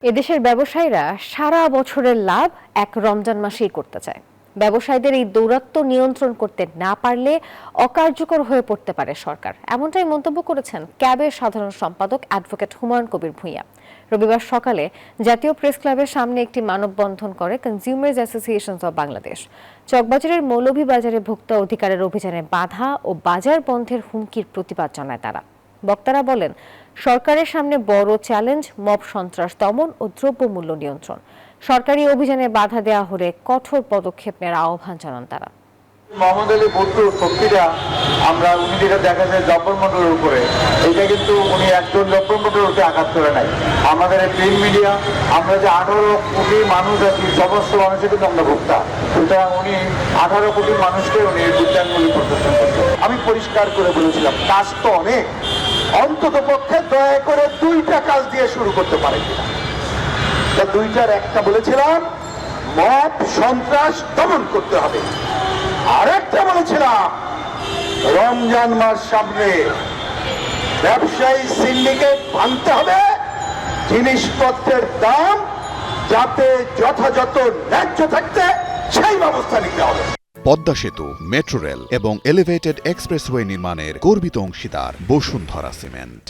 এদেশের ব্যবসায়ীরা সারা বছরের লাভ এক রমজান মাসেই করতে চায়। ব্যবসায়ীদের এই দৌরাত্ম্য নিয়ন্ত্রণ করতে না পারলে অকার্যকর হয়ে পড়তে পারে সরকার, এমনটাই মন্তব্য করেছেন ক্যাবের সাধারণ সম্পাদক অ্যাডভোকেট হুমায়ুন কবির ভূঁইয়া। রবিবার সকালে জাতীয় প্রেস ক্লাবের সামনে একটি মানববন্ধন করে কনজিউমার্স অ্যাসোসিয়েশনস অব বাংলাদেশ। চকবাজারের মৌলভীবাজারে ভোক্তা অধিকারের অভিযানে বাধা ও বাজার বন্ধের হুমকির প্রতিবাদ জানায় তারা। বক্তারা বলেন, সরকারের সামনে বড় চ্যালেঞ্জ মব সন্ত্রাস দমন ও দ্রব্যমূল্য নিয়ন্ত্রণ। সরকারি অভিযানে বাধা দেওয়া হলে কঠোর পদক্ষেপ নেওয়ার আহ্বান জানান তারা। মোহাম্মদ আলী ভুট্টোর শক্তিটা আমরা উনি যেটা দেখা যায় দ্রব্যমূল্যের উপরে, এটা কিন্তু উনি একজন দ্রব্যমূল্যের উপরে আঘাত করে নাই। আমাদের এই প্রিন্ট মিডিয়া, আমরা যে 18 কোটি মানুষ আছি, সমস্ত মানুষের কিন্তু আমরা ভোক্তা, সুতরাং উনি 18 কোটি মানুষকে উনি বুদ্ধাঙ্গুলি প্রদর্শন করছেন। আমি পরিষ্কার করে বলেছিলাম, কাজ তো অনেক, অন্তত পক্ষে দয়া করে 2টা কাজ দিয়ে শুরু করতে পারে কিনা। দুইটার একটা বলেছিলাম মব সন্ত্রাস দমন করতে হবে, আরেকটা বলেছিলাম রমজান মাস সামনে ব্যবসায়ী সিন্ডিকেট ভাঙতে হবে, জিনিসপত্রের দাম যাতে যথাযথ ন্যায্য থাকতে সেই ব্যবস্থা নিতে হবে। পদ্মা সেতু, মেট্রো রেল এবং এলিভেটেড এক্সপ্রেসওয়ে নির্মাণের গর্বিত অংশীদার বসুন্ধরা সিমেন্ট।